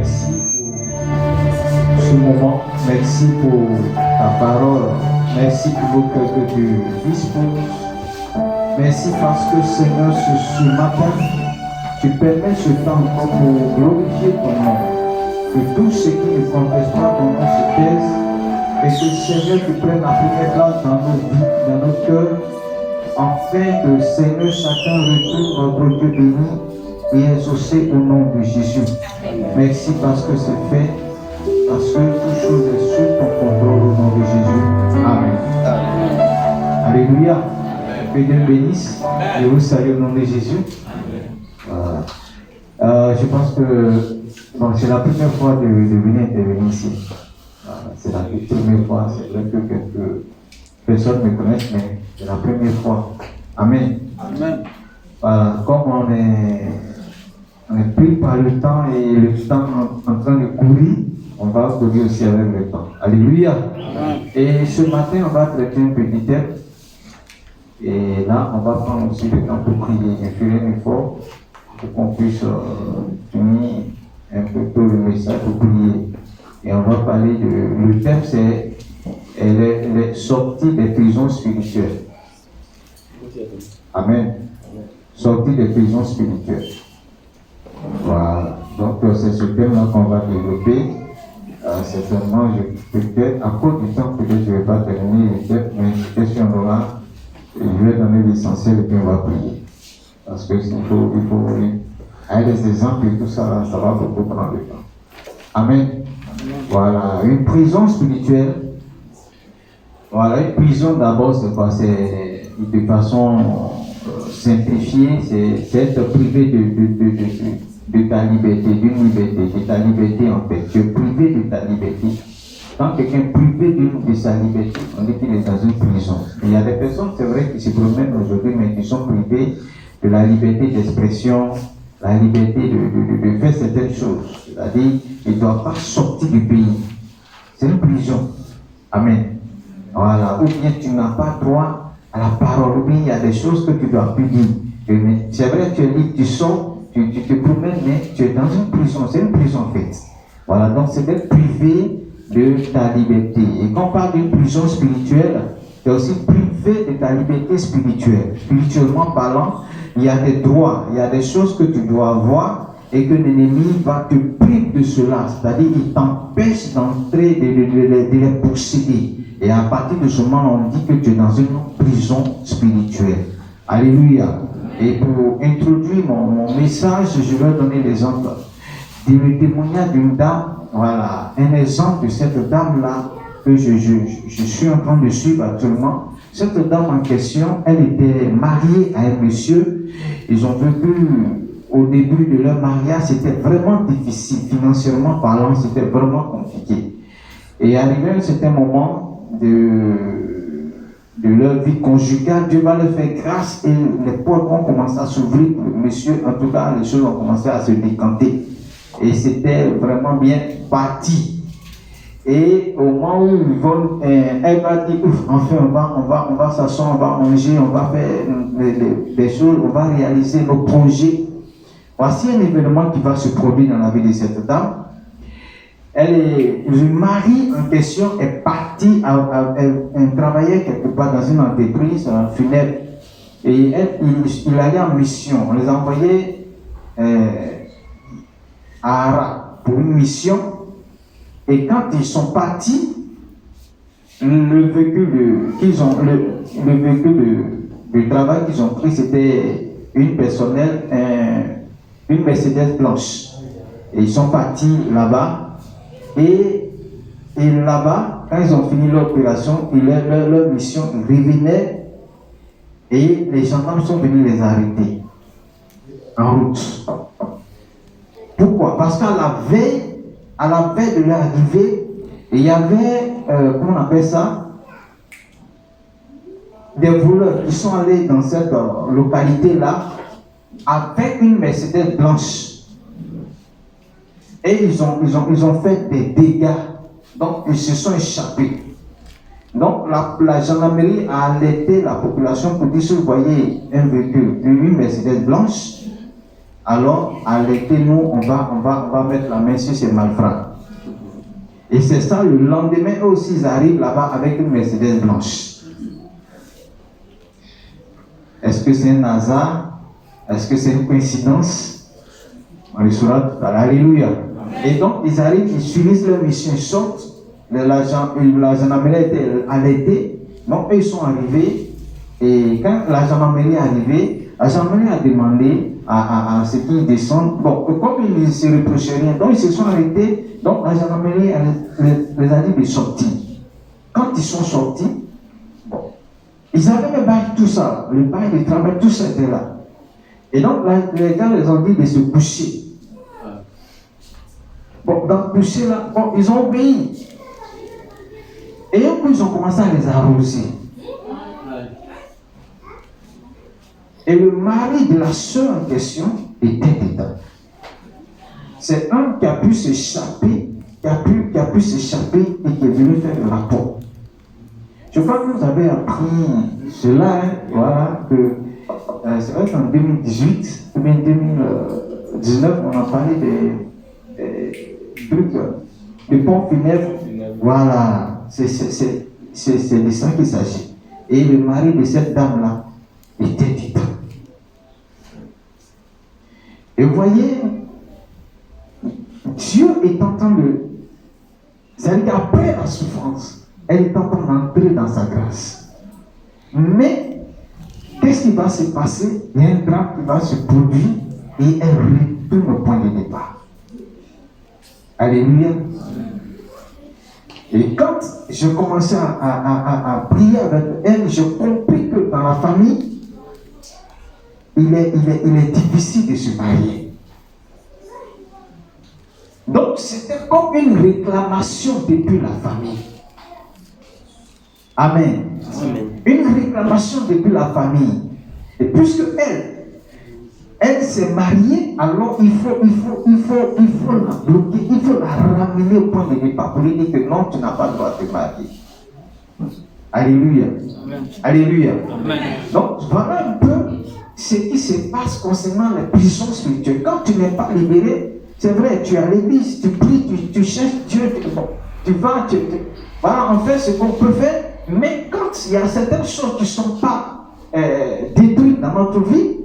merci pour ce moment, merci pour ta parole, merci pour le cœur que tu disposes. Merci parce que Seigneur, ce matin, tu permets ce temps encore pour glorifier ton nom. Que tous ceux qui ne confessent pas ton nom se taisent et que Seigneur, tu prennes la première place dans nos vies, dans nos cœurs, afin que Seigneur, chacun retourne notre Dieu béni et exaucé au nom de Jésus. Merci parce que c'est fait, parce que toute chose est sous ton contrôle au nom de Jésus. Amen. Alléluia. Que Dieu bénisse. Je vous salue au nom de Jésus. Je pense que c'est la première fois de venir intervenir ici. C'est la première fois. C'est vrai que quelques personnes me connaissent, mais c'est la première fois. Amen. Amen. Comme on est pris par le temps et le temps en train de courir, on va courir aussi avec le temps. Alléluia. Amen. Et ce matin, on va traiter un petit thème. Et là, on va prendre aussi le temps pour prier et faire un effort pour qu'on puisse finir un peu tôt le message pour prier. Et on va parler de... Le thème, c'est les sorties des prisons spirituelles. Amen. Sortie des prisons spirituelles. Voilà. Donc, c'est ce thème-là qu'on va développer. Certainement, peut-être, à cause du temps, peut-être je ne vais pas terminer le thème, mais peut-être si on aura, je vais donner l'essentiel et puis on va prier. Parce que il faut avec des exemples et tout ça, ça va beaucoup prendre le temps. Amen. Voilà. Une prison spirituelle. Voilà, une prison d'abord, c'est quoi? C'est de façon simplifiée, c'est être privé de ta liberté, d'une liberté, de ta liberté en fait. Tu es privé de ta liberté. Quand quelqu'un est privé de sa liberté, on dit qu'il est dans une prison. Et il y a des personnes, c'est vrai, qui se promènent aujourd'hui, mais qui sont privées de la liberté d'expression, la liberté de faire certaines choses. C'est-à-dire, ils ne doivent pas sortir du pays. C'est une prison. Amen. Voilà. Ou bien tu n'as pas droit à la parole, ou bien il y a des choses que tu ne dois plus dire. C'est vrai, tu es libre, tu sors, tu te promènes, mais tu es dans une prison. C'est une prison en fait. Voilà, donc c'est d'être privé de ta liberté. Et quand on parle d'une prison spirituelle, tu es aussi privé de ta liberté spirituelle. Spirituellement parlant, il y a des droits, il y a des choses que tu dois avoir et que l'ennemi va te priver de cela. C'est-à-dire qu'il t'empêche d'entrer, de les posséder. Et à partir de ce moment, on dit que tu es dans une prison spirituelle. Alléluia. Et pour introduire mon message, je vais donner l'exemple du témoignage d'une dame. Voilà, un exemple de cette dame-là que je suis en train de suivre actuellement. Cette dame en question, elle était mariée à un monsieur. Ils ont vécu, au début de leur mariage, c'était vraiment difficile. Financièrement parlant, c'était vraiment compliqué. Et arrivé à un certain moment de leur vie conjugale, Dieu va leur faire grâce et les portes ont commencé à s'ouvrir. Monsieur, en tout cas, les choses ont commencé à se décanter. Et c'était vraiment bien parti. Et au moment où elle va dire, enfin, on va s'asseoir, on va manger, on va faire des choses, on va réaliser nos projets. Voici un événement qui va se produire dans la vie de cette dame. Le mari en question est parti, elle travaillait quelque part dans une entreprise funèbre. Et il allait en mission. On les a envoyés à Ara pour une mission. Et quand ils sont partis, le véhicule de travail qu'ils ont pris, c'était une personnelle, une Mercedes blanche. Et ils sont partis là-bas. Et là-bas, quand ils ont fini l'opération, leur mission, ils revenaient et les gendarmes sont venus les arrêter en route. Pourquoi? Parce qu'à la veille de leur arrivée, il y avait, comment on appelle ça, des voleurs qui sont allés dans cette localité-là avec une Mercedes blanche. Et ils ont fait des dégâts. Donc, ils se sont échappés. Donc, la gendarmerie a alerté la population pour dire, si vous voyez un véhicule, une Mercedes blanche, alors à l'été, nous, on va mettre la main sur ces malfrats. Et c'est ça, le lendemain, eux aussi, ils arrivent là-bas avec une Mercedes blanche. Est-ce que c'est un hasard? Est-ce que c'est une coïncidence? On le saura tout à l'heure. Alléluia. Et donc, ils arrivent, ils finissent leur mission, ils sortent. La gendarmerie était à l'été. Donc, eux, ils sont arrivés. Et quand la gendarmerie est arrivée, la gendarmerie a demandé à ceux qui descendent. Bon, comme ils ne se reprochaient rien, donc ils se sont arrêtés. Donc, la gendarmerie les a dit de sortir. Quand ils sont sortis, bon, ils avaient le bail, tout ça. Le bail de travail, tout ça était là. Et donc, les gars les ont dit de se coucher. Bon, dans le coucher là, bon, ils ont obéi. Et un coup, ils ont commencé à les arroser. Et le mari de la sœur en question était dedans. C'est un qui a pu s'échapper, qui a pu s'échapper et qui est venu faire le rapport. Je crois que vous avez appris cela, hein, voilà, que c'est vrai qu'en 2018 ou bien 2019, on a parlé des trucs, des ponts funèbres. Voilà, c'est de ça qu'il s'agit. Et le mari de cette dame-là était dedans. Et vous voyez, Dieu est en train de... C'est-à-dire qu'après la souffrance, elle est en train d'entrer dans sa grâce. Mais, qu'est-ce qui va se passer? Il y a un drame qui va se produire et elle retourne au point de départ. Alléluia. Et quand je commençais à prier avec elle, j'ai compris que dans la famille, il est difficile de se marier. Donc, c'était comme une réclamation depuis la famille. Amen. Amen. Une réclamation depuis la famille. Et puisque elle s'est mariée, alors il faut la bloquer, il faut la ramener au point de départ pour lui dire que non, tu n'as pas le droit de te marier. Alléluia. Amen. Alléluia. Amen. Donc, voilà un peu ce qui se passe concernant les prisons spirituelles. Quand tu n'es pas libéré, c'est vrai, tu es à l'église, tu pries, tu cherches Dieu, tu vas, voilà, on fait ce qu'on peut faire, mais quand il y a certaines choses qui ne sont pas détruites dans notre vie,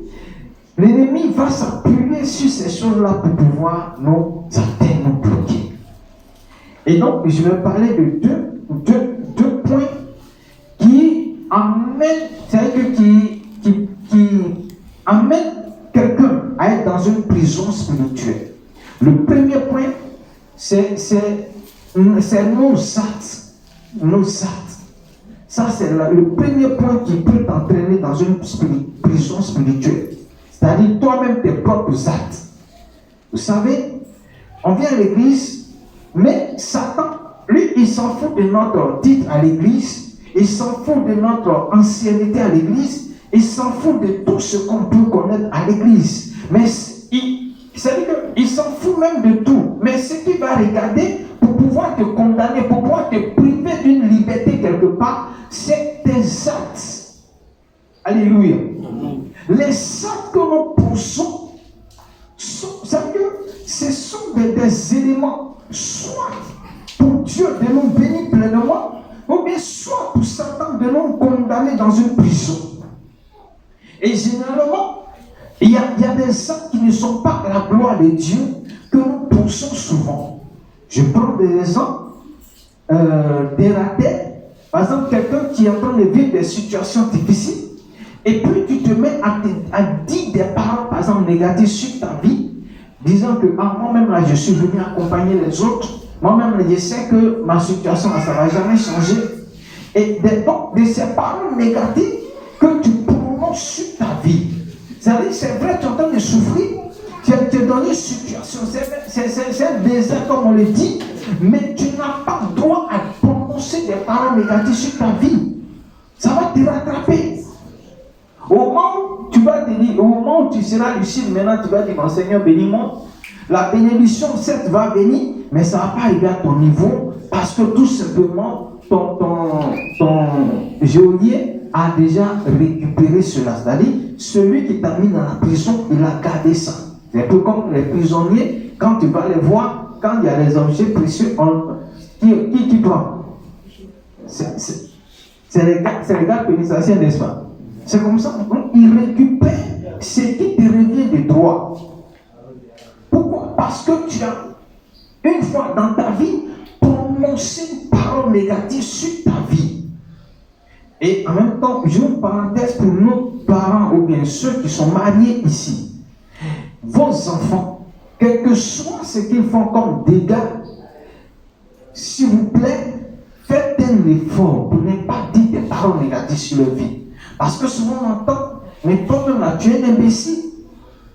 l'ennemi va s'appuyer sur ces choses-là pour pouvoir nous atteindre, nous bloquer. Et donc, je vais parler de deux points qui amènent, c'est-à-dire qui amènent quelqu'un à être dans une prison spirituelle. Le premier point, c'est nos actes. Nos actes. Ça, c'est le premier point qui peut t'entraîner dans une prison spirituelle. C'est-à-dire toi-même tes propres actes. Vous savez, on vient à l'église, mais Satan, lui, il s'en fout de notre titre à l'église, il s'en fout de notre ancienneté à l'église, il s'en fout de tout ce qu'on peut connaître à l'église. Mais c'est-à-dire qu'il s'en fout même de tout. Mais ce qu'il va regarder pour pouvoir te condamner, pour pouvoir te priver d'une liberté quelque part, c'est tes actes. Alléluia. Les actes que nous poussons, ce sont des éléments, soit pour Dieu de nous bénir pleinement, ou bien soit pour Satan de nous condamner dans une prison. Et généralement, il y a des actes qui ne sont pas la gloire de Dieu que nous poussons souvent. Je prends des exemples, des ratés. Par exemple, quelqu'un qui est en train de vivre des situations difficiles, et puis tu te mets à dire des paroles, par exemple, négatives sur ta vie, disant que moi-même, là, je suis venu accompagner les autres, moi-même, je sais que ma situation, là, ça ne va jamais changer. Et donc, de ces paroles négatives que tu prononces sur ta vie. C'est vrai, tu es en train de souffrir, tu es dans une situation, c'est un désert comme on le dit, mais tu n'as pas le droit à prononcer des paroles négatives sur ta vie. Ça va te rattraper. Au moment où tu vas te dire, au moment où tu seras lucide, maintenant tu vas dire, mon Seigneur, bénis-moi. La bénédiction, certes, va venir, mais ça ne va pas arriver à ton niveau, parce que tout simplement, ton geôlier a déjà récupéré cela. C'est-à-dire, celui qui t'a mis dans la prison, il a gardé ça. C'est un peu comme les prisonniers, quand tu vas les voir, quand il y a des objets précieux, qui prend? C'est les gars pénitentiaires, n'est-ce pas? C'est comme ça. Donc, ils récupèrent ce qui te revient de droit. Pourquoi? Parce que tu as, une fois dans ta vie, prononcé une parole négative sur ta vie. Et en même temps, j'ai une parenthèse pour nos parents ou bien ceux qui sont mariés ici. Vos enfants, quel que soit ce qu'ils font comme dégâts, s'il vous plaît, faites un effort pour ne pas dire des paroles négatives sur leur vie. Parce que souvent on entend, mais toi-même là, tu es un imbécile.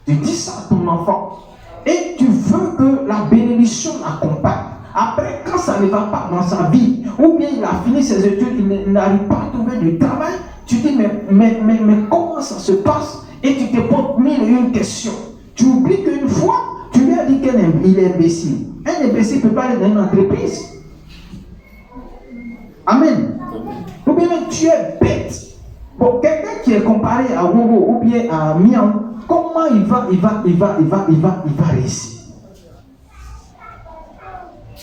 Tu dis ça à ton enfant. Et tu veux que la bénédiction l'accompagne. Après, quand ça ne va pas dans sa vie, ou bien il a fini ses études, il n'arrive pas à trouver du travail, tu dis, mais comment ça se passe? Et tu te poses mille et une questions. Tu oublies qu'une fois, tu lui as dit qu'il est imbécile. Un imbécile ne peut pas aller dans une entreprise. Amen. Ou bien même tu es bête. Bon, quelqu'un qui est comparé à Wowo ou bien à Mian, comment il va réussir?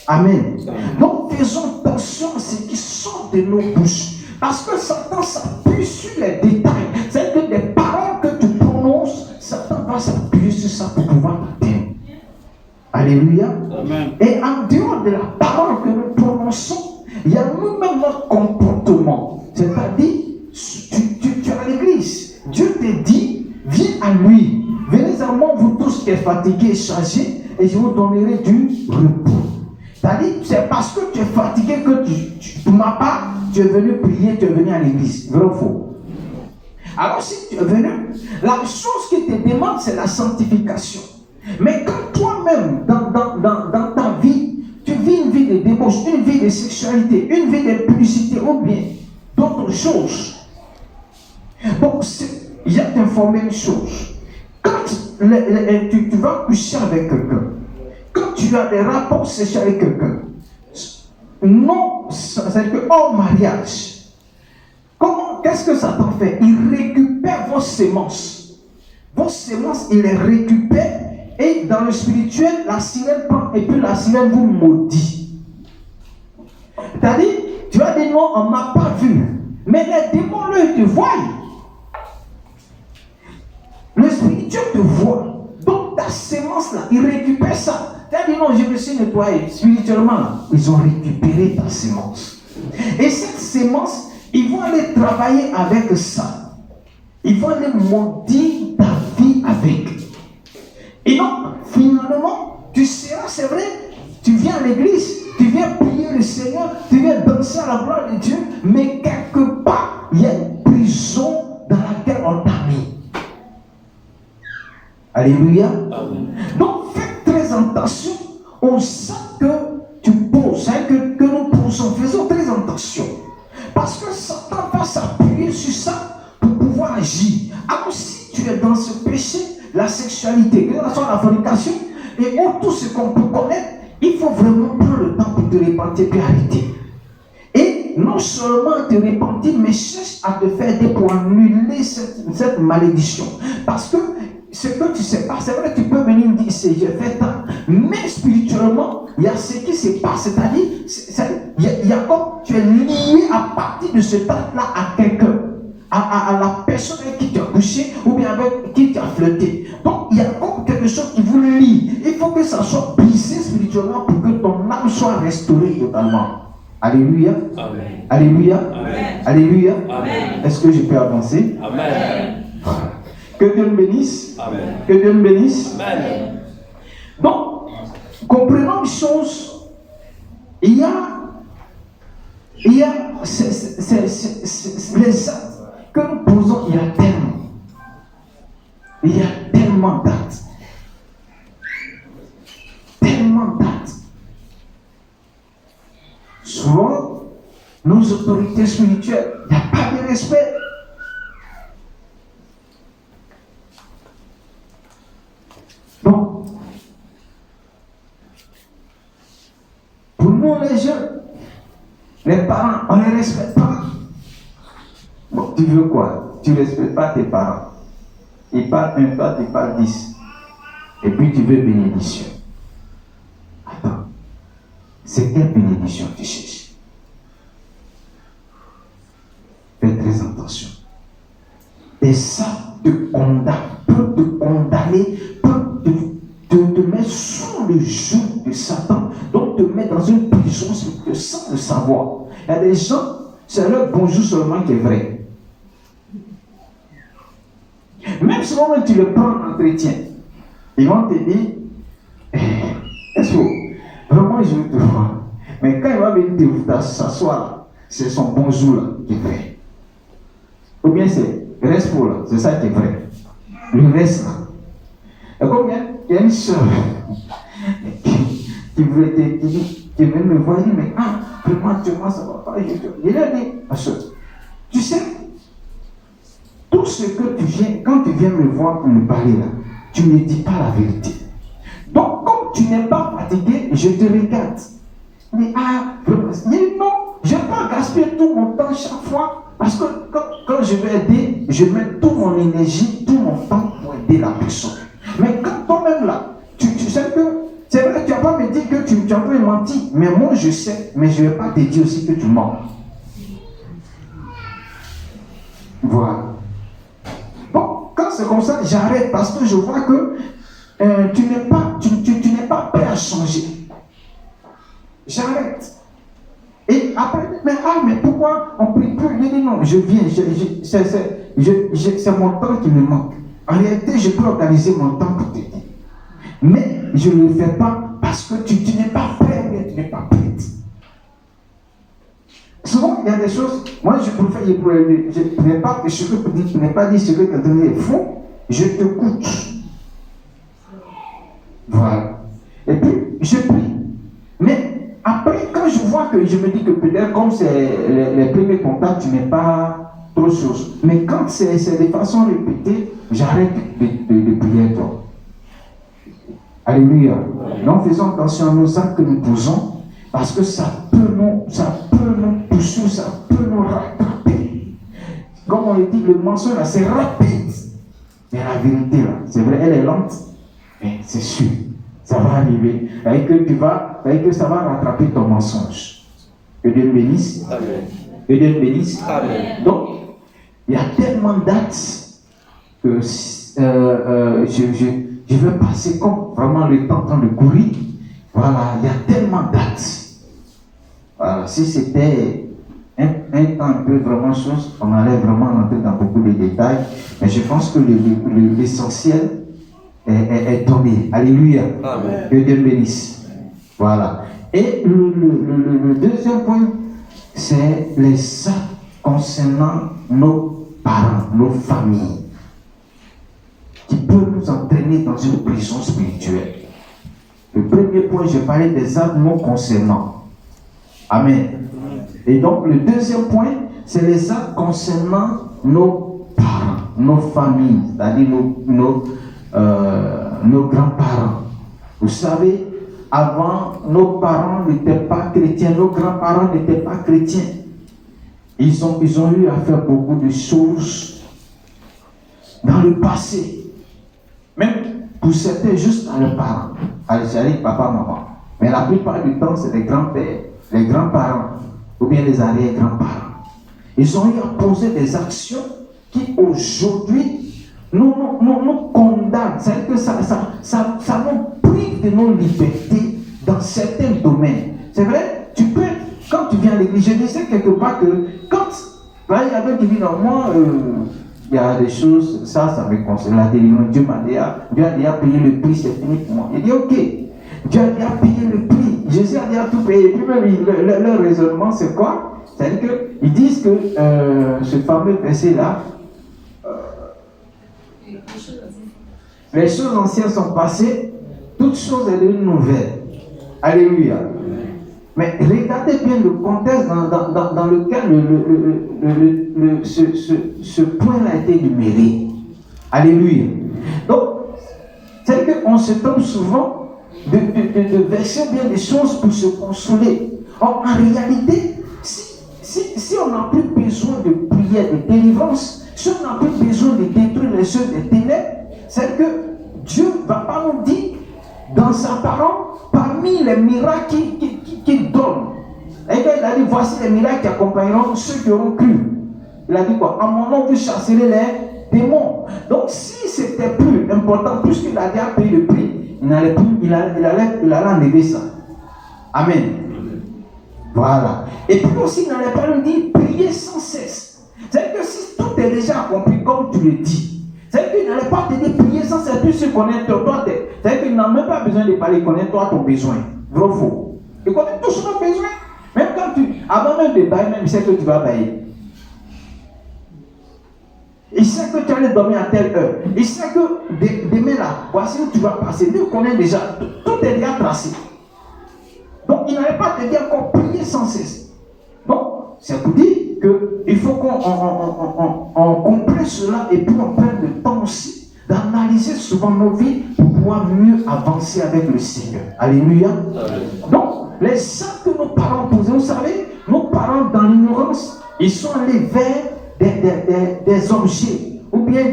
Amen. Donc faisons attention à ce qui sort de nos bouches. Parce que Satan s'appuie sur les détails. C'est que des paroles que tu prononces, Satan va s'appuyer sur ça pour pouvoir t'atteindre. Alléluia. Amen. Et en dehors de la parole que nous prononçons, il y a nous-mêmes notre comportement. C'est-à-dire, tu es à l'église. Dieu te dit, viens à lui. Venez à moi, vous tous qui êtes fatigués et chargés, et je vous donnerai du repos. C'est-à-dire, c'est parce que tu es fatigué que pour ma part, tu es venu prier, tu es venu à l'église. Vrai ou faux? Alors, si tu es venu, la chose qui te demande, c'est la sanctification. Mais quand toi-même, dans ta vie, tu vis une vie de débauche, une vie de sexualité, une vie de publicité, ou bien d'autres choses. Donc, il y a t'informer une chose. Quand tu vas coucher avec quelqu'un, quand tu as des rapports sexuels avec quelqu'un, non, c'est que hors mariage, qu'est-ce que Satan fait? Il récupère vos sémences. Vos sémences, il les récupère, et dans le spirituel, la sirène prend, et puis la sirène vous maudit. C'est-à-dire, tu as des noms, on ne m'a pas vu, mais les démons, eux, te voient. Le spirituel te voit. Donc ta sémence là, il récupère ça. Tu as dit non, je me suis nettoyé. Spirituellement, ils ont récupéré ta sémence. Et cette sémence, ils vont aller travailler avec ça. Ils vont aller maudire ta vie avec. Et donc, finalement, tu seras, c'est vrai, tu viens à l'église, tu viens prier le Seigneur, tu viens danser à la gloire de Dieu, mais quelque part, il y a une prison dans laquelle on t'a mis. Alléluia. Amen. Donc faites très attention aux actes que tu poses, que nous posons. Faisons très attention. Parce que Satan va s'appuyer sur ça pour pouvoir agir. Alors si tu es dans ce péché, la sexualité, la fornication, et tout ce qu'on peut connaître, il faut vraiment prendre le temps pour te repentir et arrêter. Et non seulement te repentir, mais cherche à te faire aider pour annuler cette malédiction. Parce que ce que tu ne sais pas, c'est vrai, tu peux venir me dire, j'ai fait ça, mais spirituellement, il y a ce qui se passe, c'est-à-dire, il y a comme tu es lié à partir de ce temps-là à quelqu'un, à la personne avec qui tu as couché, ou bien avec qui tu as flirté. Donc, il y a comme quelque chose qui vous lie. Il faut que ça soit brisé spirituellement pour que ton âme soit restaurée totalement. Alléluia. Amen. Alléluia. Amen. Alléluia. Amen. Est-ce que je peux avancer? Amen. Voilà. Que Dieu nous bénisse. Amen. Que Dieu nous bénisse. Amen. Donc, comprenons une chose. Il y a les actes que nous posons, il y a tellement d'actes. Tellement d'actes. Souvent, nos autorités spirituelles, il n'y a pas de respect. Donc, pour nous les jeunes, les parents, on ne les respecte pas. Bon, tu veux quoi? Tu ne respectes pas tes parents. Ils parlent un, toi tu parles 10. Et puis tu veux bénédiction. Attends. C'est quelle bénédiction tu cherches? Fais très attention. Et ça te condamne, peut te condamner, peut te mettre sous le joug de Satan, donc te mettre dans une prison sans le savoir. Il y a des gens, c'est leur bonjour seulement qui est vrai. Même si tu le prends en entretien, ils vont te dire, est-ce que vraiment je veux te voir? Mais quand il va venir s'asseoir, c'est son bonjour là qui est vrai. Ou bien c'est reste pour là, c'est ça qui est vrai. Le reste là. Et comme il y a une soeur qui veut me voir, il dit, mais vraiment, tu vois, ça va pas. Il a dit, ma soeur, tu sais, tout ce que tu viens, quand tu viens me voir pour me parler là, tu ne dis pas la vérité. Donc, comme tu n'es pas fatigué, je te regarde. Mais vraiment, non, je ne vais pas gaspiller tout mon temps chaque fois, parce que quand je vais aider, je mets toute mon énergie, tout mon temps pour aider la personne. Mais quand toi-même là, tu sais que, c'est vrai que tu n'as pas me dire que tu as pas menti, mais moi je sais, mais je ne vais pas te dire aussi que tu mens. Voilà. Bon, quand c'est comme ça, j'arrête parce que je vois que tu n'es pas prêt à changer. J'arrête. Et après, mais pourquoi on ne prie plus? Je dis non, je viens, c'est mon temps qui me manque. En réalité, je peux organiser mon temps pour t'aider. Mais je ne le fais pas parce que tu n'es pas prêt, tu n'es pas prête. Souvent, il y a des choses, moi je préfère, je n'ai pas dit ce que quelqu'un est faux, je te coûte. Voilà. Et puis, je prie. Mais après, quand je vois que je me dis que peut-être comme c'est les premiers contacts, tu n'es pas trop chose. Mais quand c'est de façon répétée, j'arrête de prier toi. Alléluia. Donc faisons attention à nos actes que nous posons, parce que ça peut nous pousser, ça peut nous rattraper. Comme on le dit, le mensonge là, c'est rapide. Mais la vérité là, c'est vrai, elle est lente, mais c'est sûr, ça va arriver. Que ça va rattraper ton mensonge. Que Dieu bénisse. Amen. Que Dieu bénisse. Amen. Donc, il y a tellement d'actes que je veux passer comme vraiment le temps en train de courir. Voilà, il y a tellement d'actes. Voilà, si c'était un temps un peu vraiment chose, on allait vraiment rentrer dans beaucoup de détails. Mais je pense que l'essentiel est tombé. Alléluia. Amen. Que Dieu bénisse. Voilà. Et le deuxième point, c'est les actes concernant nos parents, nos familles, qui peuvent nous entraîner dans une prison spirituelle. Le premier point, je parlais des actes non concernants. Amen. Et donc, le deuxième point, c'est les actes concernant nos parents, nos familles, c'est-à-dire nos grands-parents. Vous savez, avant, nos parents n'étaient pas chrétiens, nos grands-parents n'étaient pas chrétiens. Ils ont eu à faire beaucoup de choses dans le passé. Même pour certains, juste à leurs parents. C'est-à-dire papa, maman. Mais la plupart du temps, c'est les grands-pères, les grands-parents, ou bien les arrière-grands-parents. Ils ont eu à poser des actions qui aujourd'hui nous condamnent. C'est-à-dire que ça nous prive de nos libertés dans certains domaines. C'est vrai, tu peux, quand tu viens à l'église, je disais quelque part que quand il y a quelqu'un qui dit non, moi, il y a des choses, ça me concerne, la délivrance. Dieu a déjà payé le prix, c'est fini pour moi. Il dit ok, Dieu a déjà payé le prix, Jésus a déjà tout payé. Et puis même leur raisonnement, c'est quoi? C'est-à-dire qu'ils disent que ce fameux verset-là, les choses anciennes sont passées, toutes choses sont devenues nouvelles. Alléluia. Mais regardez bien le contexte dans lequel ce point-là a été numéré. Alléluia. Donc, c'est qu'on se trompe souvent de verser bien des choses pour se consoler. Or, en réalité, si on n'a plus besoin de prière, de délivrance, si on n'a plus besoin de détruire les œuvres des ténèbres, c'est que Dieu ne va pas nous dire dans sa parole, parmi les miracles qu'il donne. Et quand il a dit, voici les miracles qui accompagneront ceux qui auront cru. Il a dit quoi? En mon nom, vous chasserez les démons. Donc, si c'était plus important, puisqu'il a déjà payé le prix, il allait enlever ça. Amen. Voilà. Et puis aussi, il n'allait pas nous dire, prier sans cesse. C'est-à-dire que si tout est déjà accompli, comme tu le dis, c'est-à-dire qu'il n'allait pas te dire, prier sans cesse, puis se connaître toi. C'est-à-dire qu'il n'a même pas besoin de parler, connaître toi ton besoin. Vrai ou faux? Il connaît tous nos besoins. Même quand avant même de bailler, même il sait que tu vas bailler. Il sait que tu allais dormir à telle heure. Il sait que demain là, voici où tu vas passer. Lui connaît déjà, tout est déjà tracé. Donc il n'allait pas te dire encore prier sans cesse. Donc c'est pour dire qu'il faut qu'on comprenne cela et puis on prenne le temps aussi d'analyser souvent nos vies pour pouvoir mieux avancer avec le Seigneur. Alléluia. Donc les actes que nos parents posaient, vous savez, nos parents dans l'ignorance, ils sont allés vers des objets, ou bien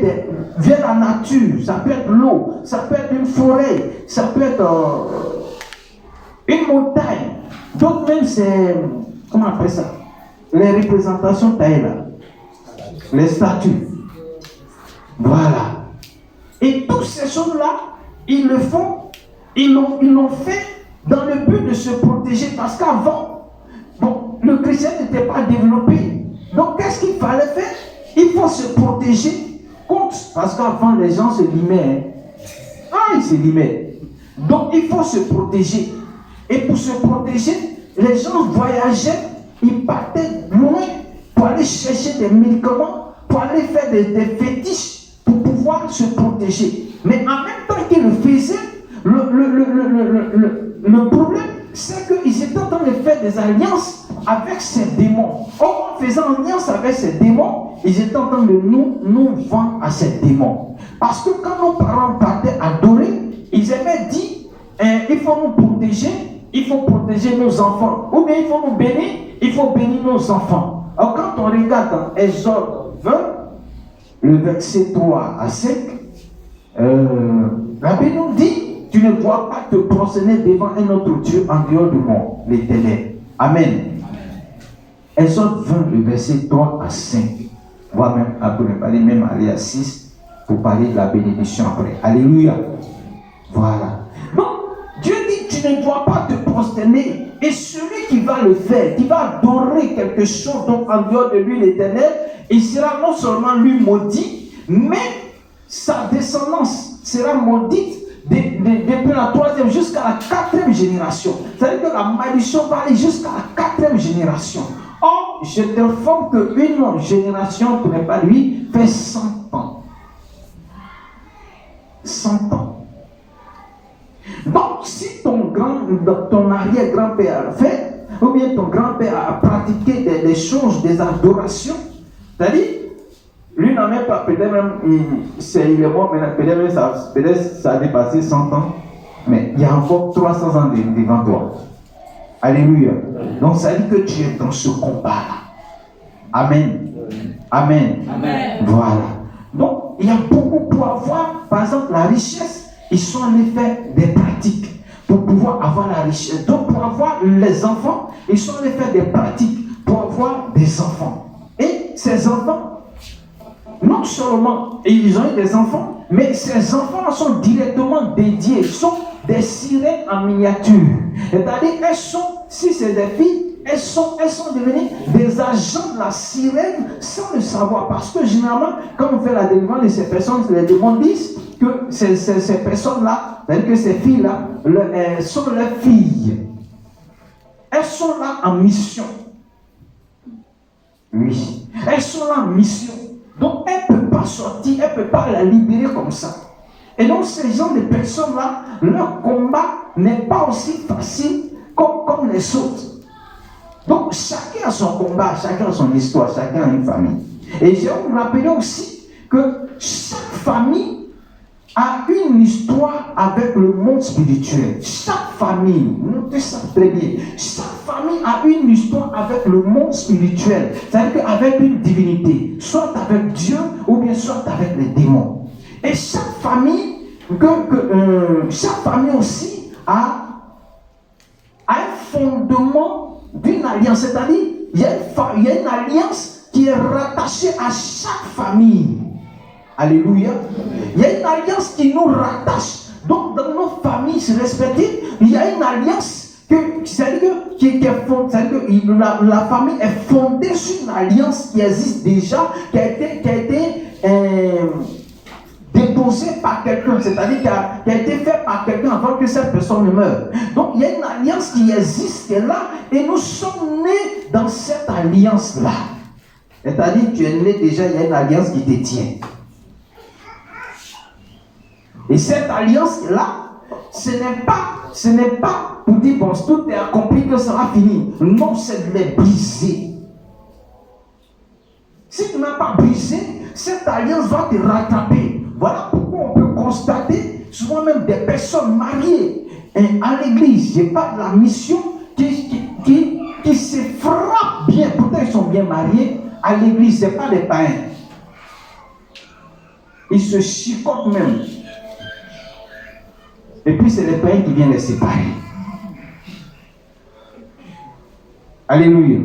vers la nature. Ça peut être l'eau, ça peut être une forêt, ça peut être une montagne. D'autres même, c'est, comment on appelle ça? Les représentations taillées là. Les statues. Voilà. Et toutes ces choses-là, ils le font, ils l'ont fait dans le but de se protéger. Parce qu'avant, bon, le chrétien n'était pas développé. Donc, qu'est-ce qu'il fallait faire? Il faut se protéger contre. Parce qu'avant, les gens se limaient. Ils se limaient. Donc, il faut se protéger. Et pour se protéger, les gens voyageaient, ils partaient loin pour aller chercher des médicaments, pour aller faire des fétiches, pour pouvoir se protéger. Mais en même temps qu'ils le faisaient, le problème, c'est qu'ils étaient en train de faire des alliances avec ces démons. Or, en faisant alliance avec ces démons, ils étaient en train de nous vendre à ces démons. Parce que quand nos parents partaient adorer, ils aimaient dire, il faut nous protéger, il faut protéger nos enfants. Ou bien il faut nous bénir, il faut bénir nos enfants. Alors quand on regarde dans Exode 20, le verset 3 à 5, la Bible nous dit, tu ne dois pas te prosterner devant un autre Dieu en dehors de moi, l'Éternel. Amen. Exode 20, le verset 3 à 5. Voire même, après parler, même aller à 6 pour parler de la bénédiction après. Alléluia. Voilà. Donc, Dieu dit, tu ne dois pas te prosterner. Et celui qui va le faire, qui va adorer quelque chose, donc en dehors de lui, l'Éternel, il sera non seulement lui maudit, mais sa descendance sera maudite depuis la 3e jusqu'à la 4e génération. C'est-à-dire que la malédiction va aller jusqu'à la 4e génération. Or, je t'informe qu'une génération, pour ne pas lui, fait 100 ans. 100 ans. Donc, si ton arrière-grand-père a fait, ou bien ton grand-père a pratiqué des choses, des adorations, c'est-à-dire, lui n'en est pas, peut-être même, il est mort maintenant, peut-être ça a dépassé 100 ans, mais il y a encore 300 ans devant toi. Alléluia. Donc ça dit que tu es dans ce combat-là. Amen. Amen. Amen. Voilà. Donc il y a beaucoup pour avoir, par exemple, la richesse. Ils sont allés faire des pratiques pour pouvoir avoir la richesse. Donc pour avoir les enfants, ils sont allés faire des pratiques pour avoir des enfants. Et ces enfants, non seulement ils ont eu des enfants, mais ces enfants sont directement dédiés, sont des sirènes en miniature. C'est-à-dire, elles sont, si c'est des filles, elles sont devenues des agents de la sirène sans le savoir. Parce que généralement, quand on fait la délivrance de ces personnes, les démons disent que ces personnes-là, c'est-à-dire que ces filles-là, elles sont leurs filles. Elles sont là en mission. Oui. Elles sont là en mission. Donc, elle ne peut pas sortir, elle ne peut pas la libérer comme ça. Et donc, ces gens de personnes-là, leur combat n'est pas aussi facile comme les autres. Donc, chacun a son combat, chacun a son histoire, chacun a une famille. Et je vais vous rappeler aussi que chaque famille a une histoire avec le monde spirituel. Chaque famille, notez ça très bien, chaque famille a une histoire avec le monde spirituel. C'est-à-dire qu'avec une divinité, soit avec Dieu ou bien soit avec les démons. Et chaque famille chaque famille aussi a un fondement d'une alliance. C'est-à-dire, il y a une alliance qui est rattachée à chaque famille. Alléluia. Il y a une alliance qui nous rattache. Donc, dans nos familles respectives, il y a une alliance la famille est fondée sur une alliance qui existe déjà, qui a été déposée par quelqu'un, c'est-à-dire qui a été faite par quelqu'un avant que cette personne ne meure. Donc, il y a une alliance qui existe, qui est là, et nous sommes nés dans cette alliance-là. C'est-à-dire que tu es né déjà, il y a une alliance qui te tient. Et cette alliance-là, ce n'est pas pour dire, bon, tout est accompli, que ça va finir. Non, c'est de les briser. Si tu n'as pas brisé, cette alliance va te rattraper. Voilà pourquoi on peut constater, souvent même des personnes mariées à l'église. Je parle de la mission qui se frappent bien. Pourtant, ils sont bien mariés à l'église. Ce n'est pas des païens. Ils se chicotent même. Et puis c'est les païens qui viennent les séparer. Alléluia.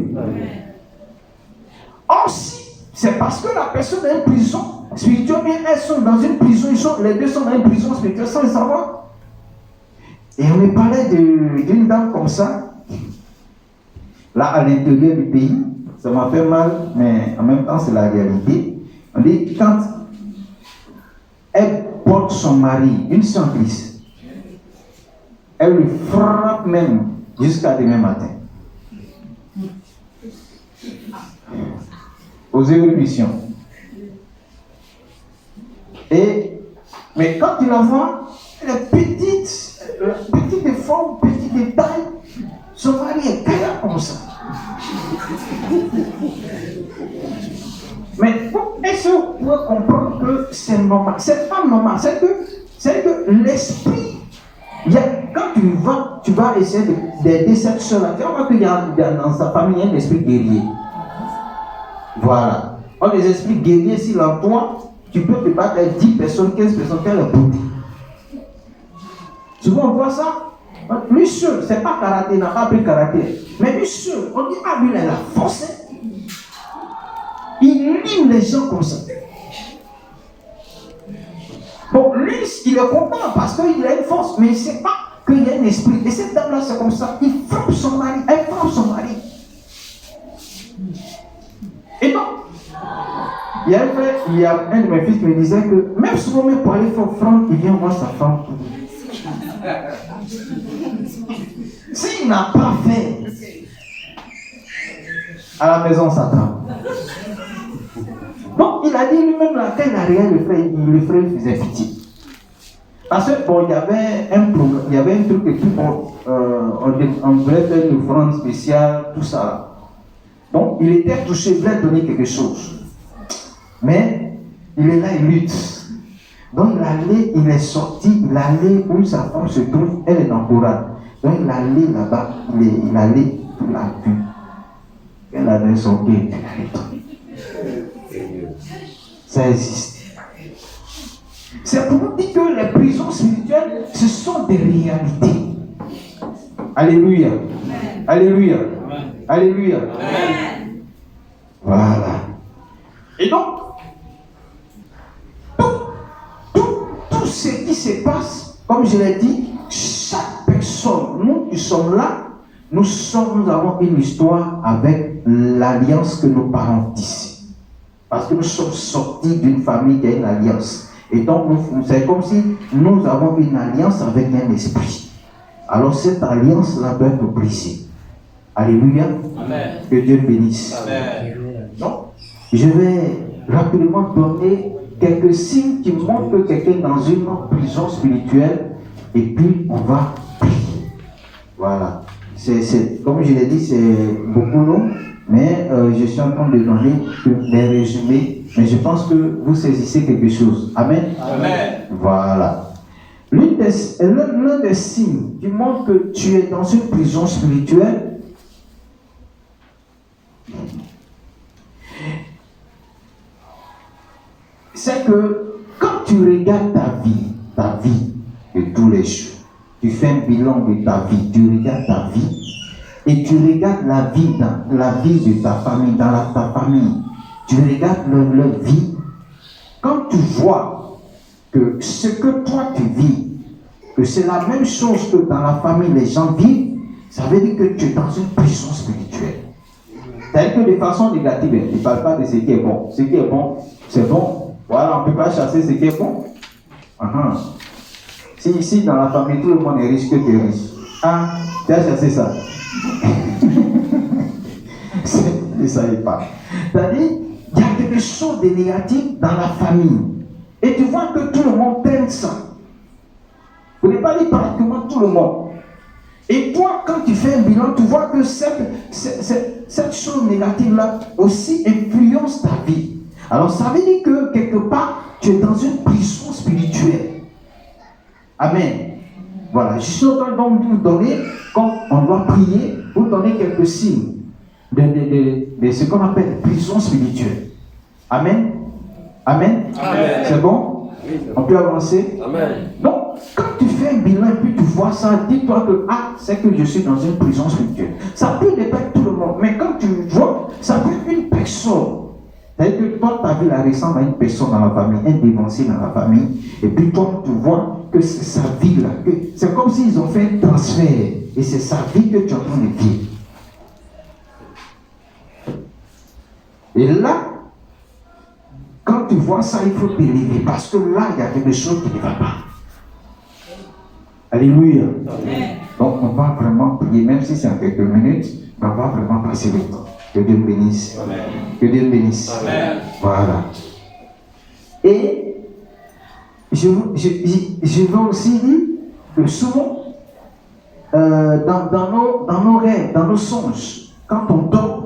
Or, si c'est parce que la personne est en prison spirituelle, bien elles sont dans une prison, les deux sont dans une prison spirituelle sans le savoir. Et on me parlait d'une dame comme ça, là à l'intérieur du pays. Ça m'a fait mal, mais en même temps c'est la réalité. On dit quand elle porte son mari, une sœur en Christ, elle le frappe même jusqu'à demain matin. Aux évolutions. Mais quand tu la vois, elle est petite de forme, petite de taille, son mari est caillard comme ça. Mais est-ce que vous pouvez comprendre que c'est normal? C'est pas normal, c'est que l'esprit. Quand tu vas essayer d'aider cette soeur-là, tu vas voir qu'il y a dans sa famille un esprit guerrier. Voilà. Quand les esprits guerriers, s'il en toi, tu peux te battre avec 10 personnes, 15 personnes, quelle est beauté. Souvent on voit ça. Lui seul, c'est pas karaté, il n'a pas appris karaté. Mais lui seul, on dit, ah lui il a la force. Il lime les gens comme ça. Bon, lui, il est content parce qu'il a une force, mais il ne sait pas qu'il y a un esprit. Et cette dame-là, c'est comme ça. Il frappe son mari, elle frappe son mari. Et donc, il y a un de mes fils qui me disait que même souvent, même pour aller faire offrande, il vient voir sa femme. S'il n'a pas fait, à la maison, ça tremble. Donc, il a dit lui-même, là, quand il a rien, le frère faisait pitié. Parce que, bon, il y avait un truc et tout, on voulait faire une offrande spéciale, tout ça. Donc, il était touché, il voulait donner quelque chose. Mais, il est là, il lutte. Donc, il est sorti, il allait où sa femme se trouve, elle est dans Koran. Donc, il allait là-bas, il allait pour la vue. Elle avait son pied, elle allait tomber. Ça existe. C'est pour vous dire que les prisons spirituelles, ce sont des réalités. Alléluia. Alléluia. Alléluia. Voilà. Et donc, tout ce qui se passe, comme je l'ai dit, chaque personne, nous qui sommes là, nous avons une histoire avec l'alliance que nos parents tissent. Parce que nous sommes sortis d'une famille qui a une alliance. Et donc, c'est comme si nous avons une alliance avec un esprit. Alors, cette alliance-là doit être brisée. Alléluia. Amen. Que Dieu bénisse. Amen. Donc, je vais rapidement donner quelques signes qui montrent que quelqu'un est dans une prison spirituelle. Et puis, on va prier. Voilà. Comme je l'ai dit, c'est beaucoup long. Mais je suis en train de donner des résumés. Mais je pense que vous saisissez quelque chose. Amen. Amen. Voilà. L'un des signes qui montre que tu es dans une prison spirituelle, c'est que quand tu regardes ta vie, ta vie de tous les jours. Tu fais un bilan de ta vie, tu regardes ta vie et tu regardes la vie de ta famille, dans ta famille. Tu regardes leur vie. Quand tu vois que ce que toi tu vis, que c'est la même chose que dans la famille les gens vivent, ça veut dire que tu es dans une prison spirituelle. C'est-à-dire que de façon négative, tu ne parles pas de ce qui est bon. Ce qui est bon, c'est bon. Voilà, on ne peut pas chasser ce qui est bon. Si ici dans la famille tout le monde est riche, que tu es riche. Ah, tu as chassé ça. Ça n'est pas. C'est-à-dire, il y a quelque chose de négatif dans la famille. Et tu vois que tout le monde t'aime ça. Vous n'avez pas dit pratiquement tout le monde. Et toi, quand tu fais un bilan, tu vois que cette chose négative-là aussi influence ta vie. Alors ça veut dire que quelque part, tu es dans une prison spirituelle. Amen. Voilà, je suis en train de vous donner, quand on doit prier, vous donner quelques signes de ce qu'on appelle prison spirituelle. Amen. Amen. Amen. C'est bon? On peut avancer? Amen. Donc, quand tu fais un bilan et puis tu vois ça, dis-toi que c'est que je suis dans une prison spirituelle. Ça peut dépendre tout le monde, mais quand tu vois, ça peut être une personne. C'est-à-dire que toi, ta vie la ressemble à une personne dans la famille, un dévancier dans la famille, et puis toi, tu vois que c'est sa vie là. C'est comme s'ils ont fait un transfert, et c'est sa vie que tu es en train de vivre. Et là, quand tu vois ça, il faut t'élever, parce que là, il y a quelque chose qui ne va pas. Alléluia. Amen. Donc, on va vraiment prier, même si c'est en quelques minutes, mais on va vraiment passer le temps. Que Dieu bénisse. Amen. Que Dieu bénisse. Amen. Voilà. Et je veux aussi dire que souvent, dans nos rêves, dans nos songes, quand on dort,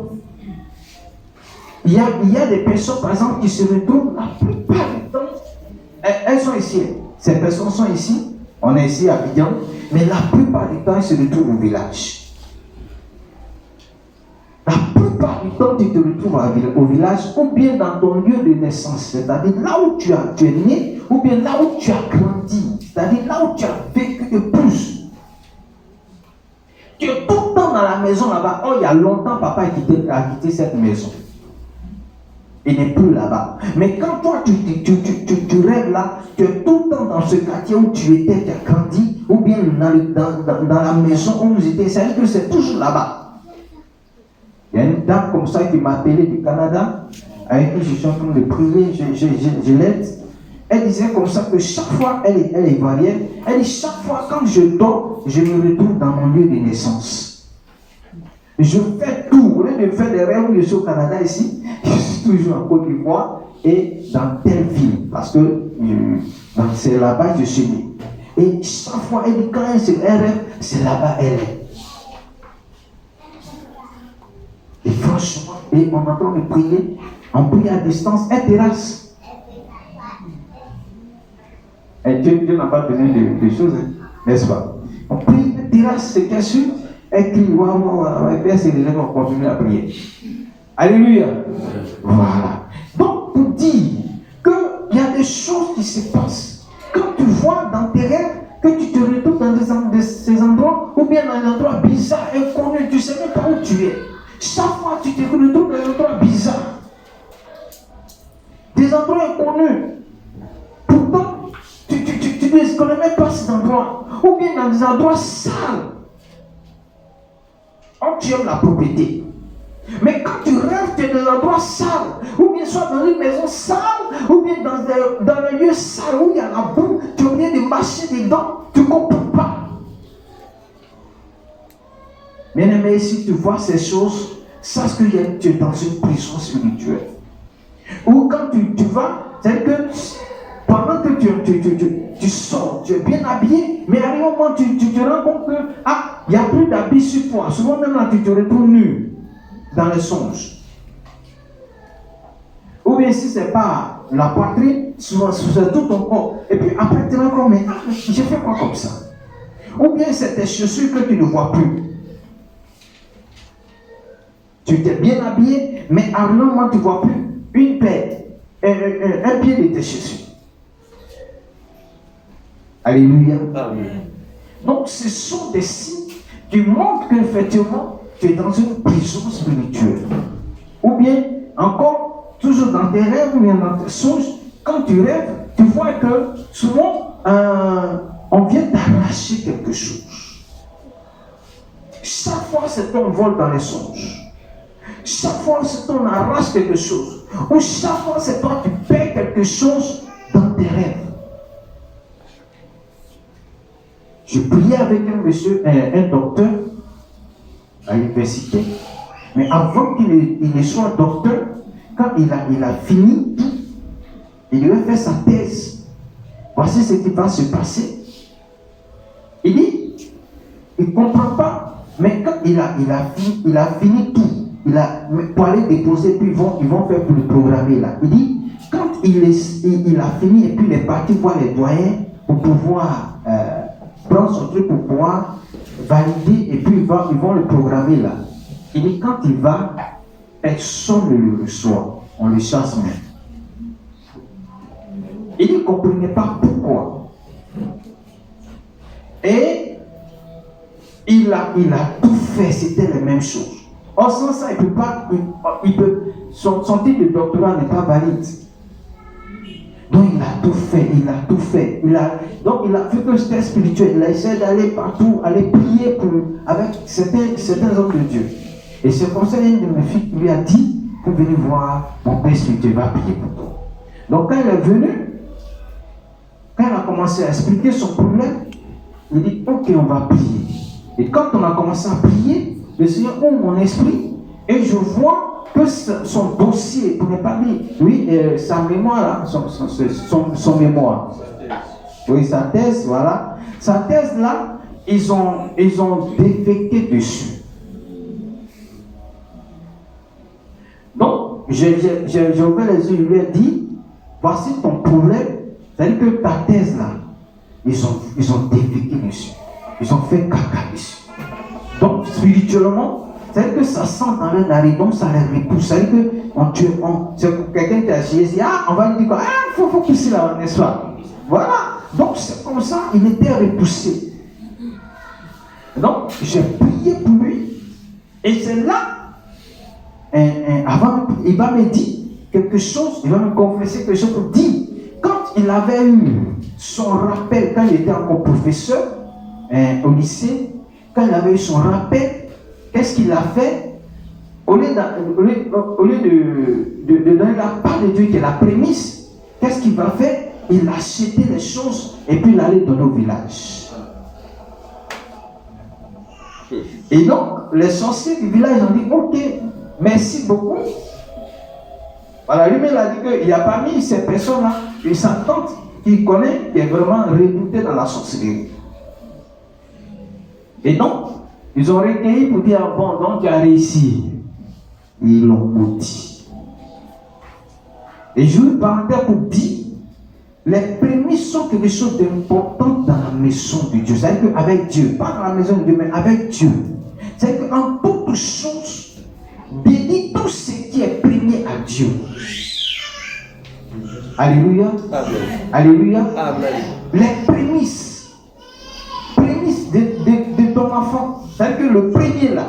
il y a des personnes, par exemple, qui se retrouvent la plupart du temps. Elles sont ici. Ces personnes sont ici. On est ici à Abidjan, mais la plupart du temps, ils se retrouvent au village. La plupart du temps, tu te retrouves au village ou bien dans ton lieu de naissance, c'est-à-dire là où tu es né, ou bien là où tu as grandi, c'est-à-dire là où tu as vécu de plus. Tu es tout le temps dans la maison là-bas. Oh, il y a longtemps, papa a quitté cette maison. Il n'est plus là-bas. Mais quand toi, tu rêves là, tu es tout le temps dans ce quartier où tu étais, tu as grandi, ou bien dans la maison où vous étiez, c'est-à-dire que c'est toujours là-bas. Il y a une dame comme ça qui m'a appelé du Canada, avec qui je suis en train de prier, je l'aide. Elle disait comme ça que chaque fois, elle est ivoirienne, elle dit chaque fois quand je dors, je me retrouve dans mon lieu de naissance. Je fais tout, au lieu de faire des rêves où je suis au Canada ici, je suis toujours en Côte d'Ivoire et dans telle ville, parce que c'est là-bas que je suis né. Et chaque fois, elle dit quand elle rêve, c'est là-bas elle est. Et franchement, et on est en train de prier, on prie à distance, elle terrasse. Et Dieu n'a pas besoin de choses, hein, n'est-ce pas? On prie, elle terrasse, c'est qu'elle suit. Elle crie, waouh, et puis elle se relève, on continue à prier. Alléluia. Voilà. Donc, pour dire qu'il y a des choses qui se passent. Quand tu vois dans tes rêves que tu te retrouves dans ces endroits, ou bien dans des endroits bizarres, inconnus, tu ne sais même pas où tu es. Chaque fois, tu te retrouves dans des endroits bizarres. Des endroits inconnus. Pourtant, tu ne connais même pas ces endroits. Ou bien dans des endroits sales. Oh, tu aimes la propriété. Mais quand tu rêves, tu es dans un endroit sale, ou bien soit dans une maison sale, ou bien dans un lieu sale où il y a la boue, tu es obligé de marcher dedans, tu ne comprends pas. Bien-aimé, si tu vois ces choses, sache que tu es dans une prison spirituelle. Ou quand tu vas, c'est que pendant que tu sors, tu es bien habillé, mais à un moment tu te rends compte que il n'y a plus d'habits sur toi. Souvent même là, tu te retrouves nu dans les songes. Ou bien si ce n'est pas la poitrine, souvent c'est tout ton corps. Et puis après tu te rends compte, mais j'ai fait quoi comme ça? Ou bien c'est tes chaussures que tu ne vois plus. Tu t'es bien habillé, mais à un moment tu ne vois plus une paire, un pied de tes chaussures. Alléluia. Amen. Donc, ce sont des signes qui montrent qu'effectivement, tu es dans une prison spirituelle. Ou bien, encore, toujours dans tes rêves ou bien dans tes songes, quand tu rêves, tu vois que souvent, on vient t'arracher quelque chose. Chaque fois, c'est ton vol dans les songes. Chaque fois, c'est ton arrache quelque chose. Ou chaque fois, c'est toi qui perds quelque chose dans tes rêves. Je priais avec un monsieur, un docteur à l'université, mais avant qu'il ne soit docteur, quand il a fini tout, il devait faire sa thèse. Voici ce qui va se passer. Il dit, il ne comprend pas, mais quand il a fini tout, pour aller déposer, puis ils vont faire pour le programmer là. Il dit, quand il a fini et puis il est parti voir les doyens pour pouvoir prendre son truc pour pouvoir valider et puis ils vont le programmer là. Il dit, quand il va, personne ne le reçoit, on le chasse même. Il ne comprenait pas pourquoi. Et il a tout fait, c'était la même chose. Or, sans ça, son titre de doctorat n'est pas valide. Donc, il a tout fait. Donc, il a vu que c'était spirituel. Il a essayé d'aller partout, aller prier avec certains hommes de Dieu. Et c'est comme ça qu'une de mes filles lui a dit, vous venez voir mon père spirituel, va prier pour toi. Donc, quand il est venu, quand il a commencé à expliquer son problème, il dit, ok, on va prier. Et quand on a commencé à prier, le Seigneur ouvre mon esprit et je vois que son dossier, pour ne pas dire, oui, sa mémoire, là, son mémoire. Oui, sa thèse, voilà. Sa thèse, là, ils ont défecté dessus. Donc, j'ai ouvert les yeux, je lui ai dit, voici ton problème. C'est-à-dire que ta thèse, là, ils ont défecté dessus. Ils ont fait caca dessus. Donc, spirituellement, c'est-à-dire que ça sent dans le nariz, donc ça les repousse. C'est-à-dire que c'est quelqu'un qui a dit, on va lui dire quoi, il faut pousser là, n'est-ce pas? Voilà. Donc, c'est comme ça, il était repoussé. Donc, j'ai prié pour lui. Et c'est là, avant, il va me dire quelque chose, il va me confesser quelque chose pour dire, quand il avait eu son rappel, quand il était encore professeur au lycée, quand il avait eu son rappel, qu'est-ce qu'il a fait? Au lieu de donner la part de Dieu qui est la prémisse, qu'est-ce qu'il va faire? Il a acheté les choses et puis il allait donner au village. Et donc, les sorciers du village ont dit, ok, merci beaucoup. Voilà, lui-même a dit qu'il y a parmi ces personnes-là une sentante qu'il connaît, qui est vraiment redoutée dans la sorcellerie. Et donc, ils ont recueilli pour dire, bon, donc tu as réussi. Ils l'ont maudit. Et je vous parenthèse pour dire, les prémices sont quelque chose d'important dans la maison de Dieu. C'est-à-dire qu'avec Dieu, pas dans la maison de Dieu, mais avec Dieu. C'est-à-dire qu'en toutes choses, bénis tout ce qui est premier à Dieu. Alléluia. Amen. Alléluia. Amen. Les prémices de ton enfant, c'est-à-dire que le premier là,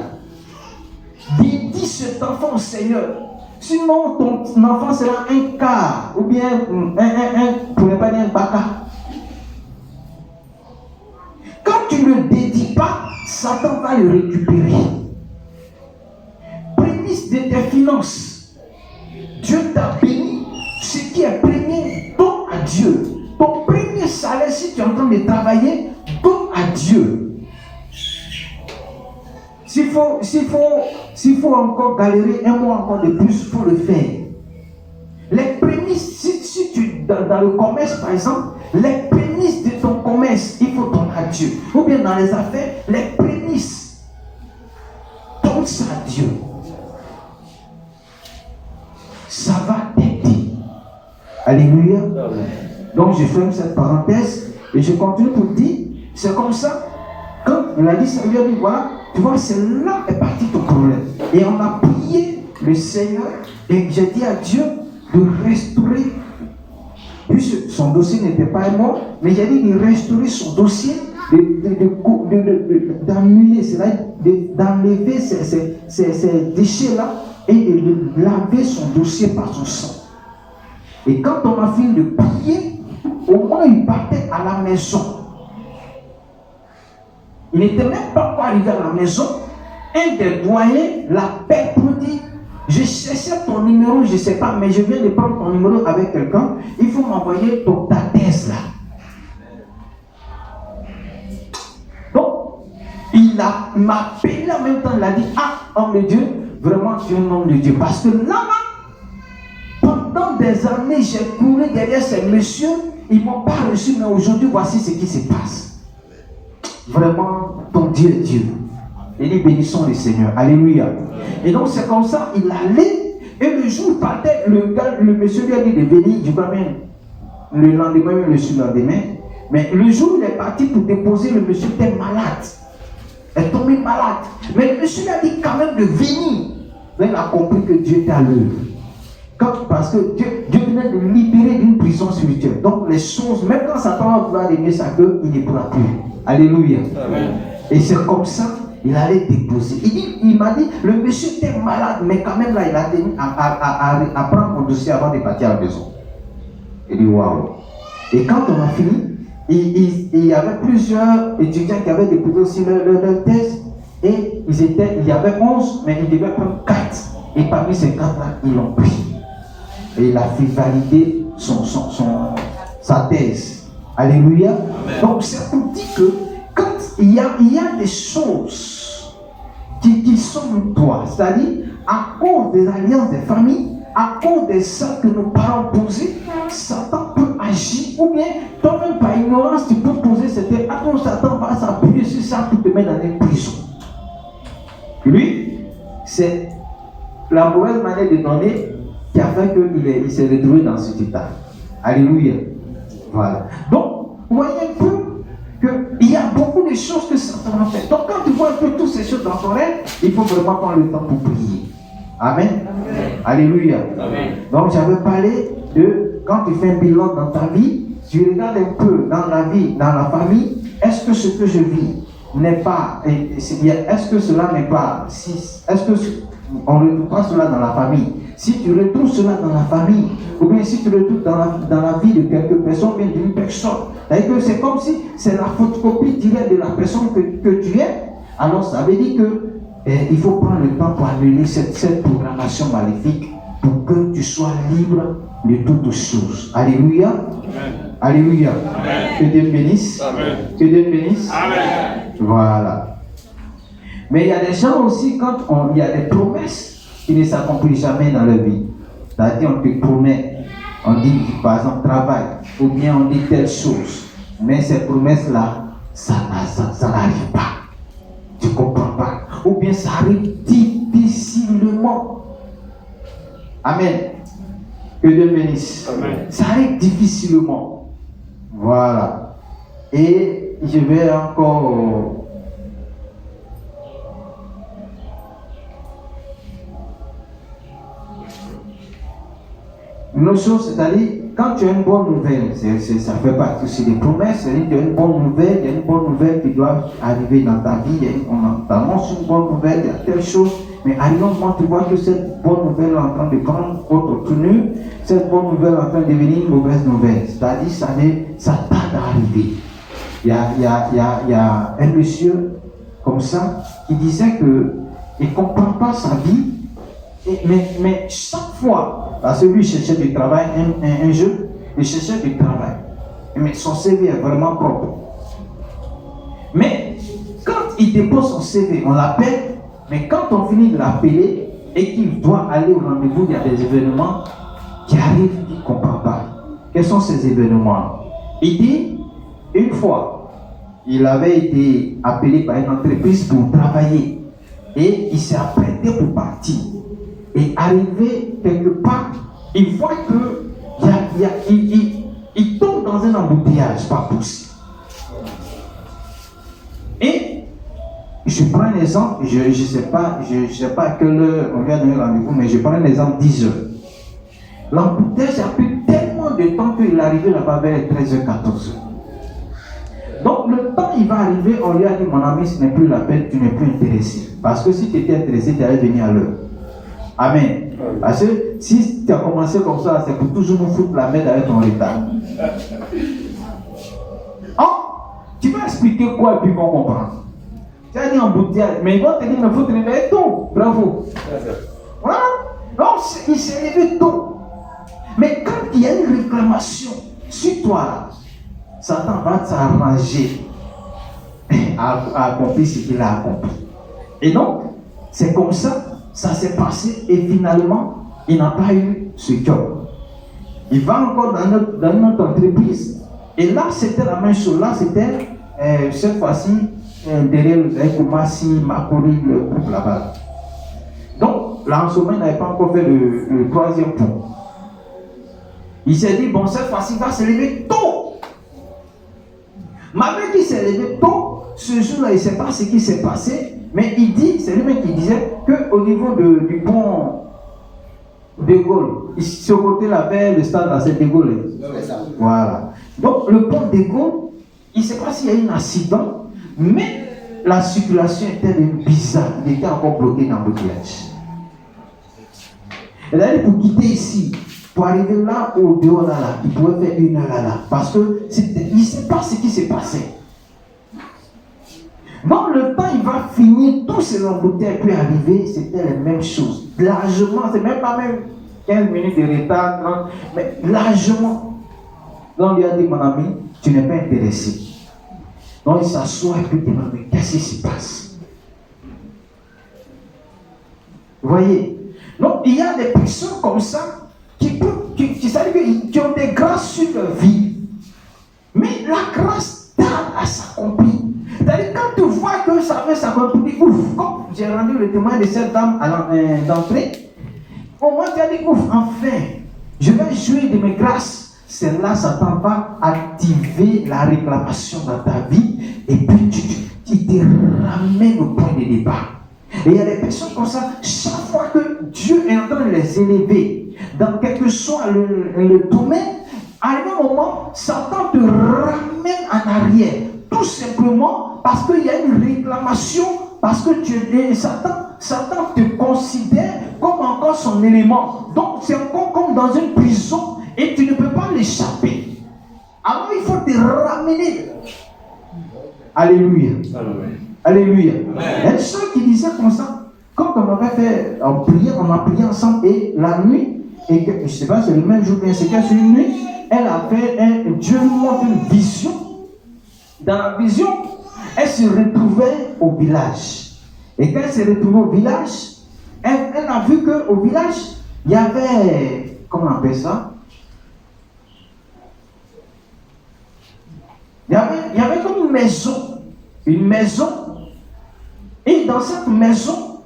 dédie cet enfant au Seigneur. Sinon, ton enfant sera un quart, ou bien pour ne pas dire un baka. Quand tu ne le dédies pas, Satan va le récupérer. Prémisse de tes finances. Dieu t'a béni. Ce qui est premier, donne à Dieu. Ton premier salaire, si tu es en train de travailler, donne à Dieu. S'il faut encore galérer un mois encore de plus, il faut le faire. Les prémices, si tu dans le commerce par exemple, les prémices de ton commerce, il faut donner à Dieu. Ou bien dans les affaires, les prémices, donne ça à Dieu. Ça va t'aider. Alléluia. Donc je ferme cette parenthèse et je continue pour dire, c'est comme ça, quand il a dit ça, lui a dit voilà, tu vois, c'est là est parti ton problème. Et on a prié le Seigneur et j'ai dit à Dieu de restaurer, Puis son dossier n'était pas mort, mais j'ai dit de restaurer son dossier, d'annuler, c'est-à-dire d'enlever ces déchets-là et de laver son dossier par son sang. Et quand on a fini de prier, au moins il partait à la maison. Il n'était même pas encore arrivé à la maison. Un des doyens l'appelle pour dire: je cherchais ton numéro, je ne sais pas, mais je viens de prendre ton numéro avec quelqu'un. Il faut m'envoyer ta thèse là. Donc, il m'a appelé en même temps, il a dit: ah, homme de Dieu, vraiment tu es un homme de Dieu. Parce que là, pendant des années, j'ai couru derrière ces messieurs, ils ne m'ont pas reçu, mais aujourd'hui, voici ce qui se passe. Vraiment, ton Dieu est Dieu. Et dit: bénissons le Seigneur. Alléluia. Et donc, c'est comme ça, il allait, et le jour où il partait, le monsieur lui a dit de venir, je crois même, le lendemain, le surlendemain. Mais le jour où il est parti pour déposer, le monsieur était malade. Il est tombé malade. Mais le monsieur lui a dit quand même de venir. Là, il a compris que Dieu était à l'œuvre. Parce que Dieu venait de libérer d'une prison spirituelle. Donc les choses, même quand Satan va vouloir aimer sa queue, il ne pourra plus. Alléluia. Amen. Et c'est comme ça, il allait déposer. Il m'a dit, le monsieur était malade, mais quand même là, il a tenu à prendre mon dossier avant de partir à la maison. Il dit: waouh. Et quand on a fini, il y avait plusieurs étudiants qui avaient déposé aussi leur thèse. Et il y avait 11, mais ils devaient prendre 4. Et parmi ces 4-là, ils l'ont pris. Et il a fait valider sa thèse. Alléluia. Amen. Donc c'est pour dire que quand il y a des choses qui sont en toi, c'est-à-dire à cause des alliances des familles, à cause des actes que nos parents posaient, Satan peut agir, ou bien toi-même par ignorance tu peux poser cette acte, Satan va s'appuyer sur ça pour te mettre dans une prison. Lui, c'est la mauvaise manière de donner qui a fait qu'il s'est retrouvé dans cet état. Alléluia. Voilà. Donc, vous voyez un peu qu'il y a beaucoup de choses que Satan a fait. Donc, quand tu vois un peu toutes ces choses dans ton rêve, il faut vraiment prendre le temps pour prier. Amen. Amen. Alléluia. Amen. Donc, j'avais parlé de quand tu fais un bilan dans ta vie, tu regardes un peu dans la vie, dans la famille, est-ce que ce que je vis n'est pas, est-ce que cela n'est pas, est-ce que on ne retrouve pas cela dans la famille? Si tu retrouves cela dans la famille, ou bien si tu retrouves dans la vie de quelques personnes, ou bien d'une personne, c'est comme si c'est la photocopie directe de la personne que tu es, alors ça veut dire que il faut prendre le temps pour annuler cette programmation maléfique pour que tu sois libre de toutes choses. Alléluia. Amen. Alléluia. Amen. Que Dieu bénisse. Amen. Que Dieu bénisse. Amen. Voilà. Mais il y a des gens aussi, quand il y a des promesses qui ne s'accomplissent jamais dans leur vie. C'est-à-dire, on te promet, on dit par exemple travail, ou bien on dit telle chose, mais ces promesses-là, ça n'arrive pas. Tu ne comprends pas. Ou bien ça arrive difficilement. Amen. Que Dieu bénisse. Amen. Ça arrive difficilement. Voilà. Et je vais encore. Une autre chose, c'est-à-dire, quand tu as une bonne nouvelle, ça fait partie aussi des promesses, c'est-à-dire tu as une bonne nouvelle, il y a une bonne nouvelle qui doit arriver dans ta vie, on t'annonce une bonne nouvelle, il y a telle chose, mais à un moment tu vois que cette bonne nouvelle est en train de prendre autre tenue, cette bonne nouvelle est en train de devenir une mauvaise nouvelle, c'est-à-dire ça tarde à arriver. Il y a un monsieur comme ça qui disait qu'il ne comprend pas sa vie, mais chaque fois, parce que lui il cherchait du travail, un jeune, il cherchait du travail. Mais son CV est vraiment propre. Mais quand il dépose son CV, on l'appelle, mais quand on finit de l'appeler et qu'il doit aller au rendez-vous, il y a des événements qui arrivent, il ne comprend pas. Quels sont ces événements? Il dit, une fois, il avait été appelé par une entreprise pour travailler et il s'est apprêté pour partir. Et arrivé quelque part, il voit que il tombe dans un embouteillage, pas possible. Et je prends un exemple, je ne sais pas à quelle heure on vient donner rendez-vous, mais je prends un exemple 10 heures. L'embouteillage a pris tellement de de temps qu'il est arrivé là-bas vers 13h14. Donc le temps il va arriver, on lui a dit mon ami, ce n'est plus la peine, tu n'es plus intéressé. Parce que si tu étais intéressé, tu allais venir à l'heure. Amen. Parce que si tu as commencé comme ça, c'est pour toujours nous foutre la merde avec ton retard. Tu vas expliquer quoi et puis ils vont comprendre. Tu as dit embouteillage, mais ils vont te dire, il faut te réveiller tôt. Bravo. Voilà. Donc il s'est levé tôt. Mais quand il y a une réclamation sur toi, Satan va s'arranger à accomplir ce qu'il a accompli. Et donc, c'est comme ça, ça s'est passé et finalement, il n'a pas eu ce job. Il va encore dans notre entreprise. Et là, c'était la même chose. Là, c'était cette fois-ci derrière le Koumassi, Makori, le groupe là-bas. Donc, là, en ce moment, il n'avait pas encore fait le troisième point. Il s'est dit, bon, cette fois-ci, il va se lever tôt. Malgré qu'il s'est levé tôt, ce jour-là, il ne sait pas ce qui s'est passé, mais il dit, c'est lui-même qui disait qu'au niveau du pont de Gaulle, ce côté-là, vers le stade, c'est de Gaulle. Voilà. Donc, le pont de Gaulle, il ne sait pas s'il y a eu un accident, mais la circulation était bizarre. Il était encore bloqué dans le village. Et là, pour quitter ici, pour arriver là, au dehors là, il pouvait faire 1 heure là, parce que il ne sait pas ce qui s'est passé. Dans le temps, il va finir, tous ces embouteillages puis arriver, c'était la même chose. Largement, c'est même pas même 15 minutes de retard, 30, mais largement. Donc, on lui a dit, mon ami, tu n'es pas intéressé. Donc, il s'assoit et puis il demande, mais qu'est-ce qui se passe? Vous voyez? Donc, il y a des personnes comme ça qui ont des grâces sur leur vie. Mais la grâce tarde à s'accomplir. C'est-à-dire, quand tu vois que ça va s'accomplir, ouf, comme j'ai rendu le témoin de cette dame d'entrée, au moins tu as dit, ouf, enfin, je vais jouir de mes grâces. C'est là, Satan va activer la réclamation dans ta vie et puis tu te ramènes au point de départ. Et il y a des personnes comme ça, chaque fois que Dieu est en train de les élever, dans quel que soit le domaine, arrivé un moment, Satan te ramène en arrière. Tout simplement parce qu'il y a une réclamation, parce que Satan te considère comme encore son élément. Donc c'est encore comme dans une prison et tu ne peux pas l'échapper. Alors il faut te ramener. Alléluia. Alléluia. Il y a une soeur qui disait comme ça, quand on avait fait, on a prié ensemble et la nuit, et que, je ne sais pas, c'est le même jour, bien c'est qu'elle sur une nuit, elle a fait, Dieu lui montre une vision. Dans la vision, elle se retrouvait au village. Et quand elle s'est retrouvée au village, elle a vu qu'au village, il y avait, comment on appelle ça? Il y avait comme une maison. Et dans cette maison,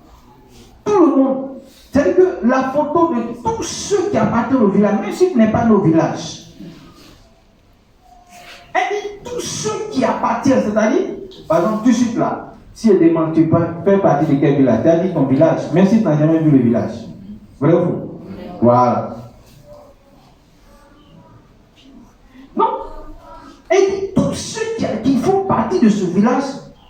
tout le monde, c'est-à-dire que la photo de tous ceux qui appartiennent au village, même si ce n'est pas nos villages, elle dit tous ceux qui appartiennent, c'est-à-dire, par exemple, tout de suite là, si elle demande, tu fais partie de quel village, tu as dit ton village, même si tu n'as jamais vu le village. Vrai ou faux? Voilà. Donc, elle dit tous ceux qui font partie de ce village,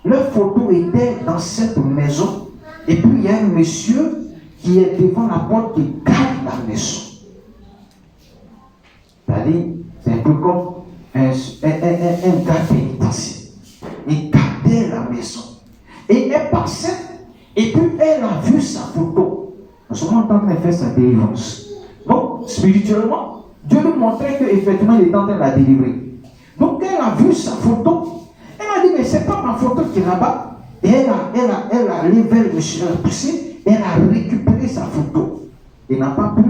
leur photo était dans cette maison. Et puis il y a un monsieur qui est devant la porte qui garde la maison. C'est-à-dire, c'est un peu comme un gars pénitentiaire. Il gardait la maison. Et elle passait, et puis elle a vu sa photo. Nous sommes en train de faire sa délivrance. Donc, spirituellement, Dieu lui montrait qu'effectivement, il est en train de la délivrer. Donc, elle a vu sa photo. Elle a dit, mais c'est pas ma photo qui est là-bas. Et elle a levé le monsieur, elle a poussé, et elle a récupéré sa photo. Il n'a pas pu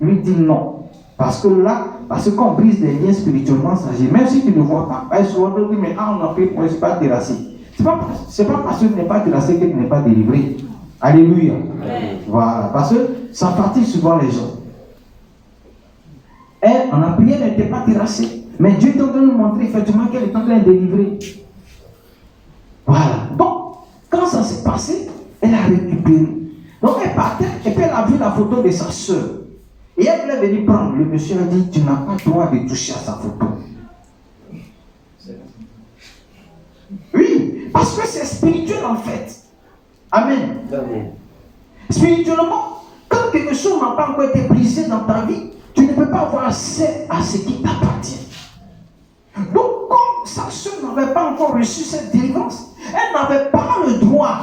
lui dire non. Parce que qu'on brise des liens spirituellement, ça agit. Même si tu ne vois pas, elle se dit, mais on a pris pour ne pas terrasser. C'est pas parce que tu n'es pas terrassé que tu n'es pas délivré. Alléluia. Voilà. Parce que ça fatigue souvent les gens. Elle, en a prié, elle n'était pas terrassée. Mais Dieu est en train de nous montrer effectivement qu'elle est en train de délivrer. Voilà. Donc, quand ça s'est passé, elle a récupéré. Donc, elle partait et puis elle a vu la photo de sa soeur. Et elle voulait venir prendre. Le monsieur a dit, tu n'as pas le droit de toucher à sa photo. Oui, parce que c'est spirituel en fait. Amen. Amen. Spirituellement, quand quelque chose n'a pas encore été brisé dans ta vie, tu ne peux pas avoir accès à ce qui t'appartient. Donc, comme sa soeur n'avait pas encore reçu cette délivrance, elle n'avait pas le droit.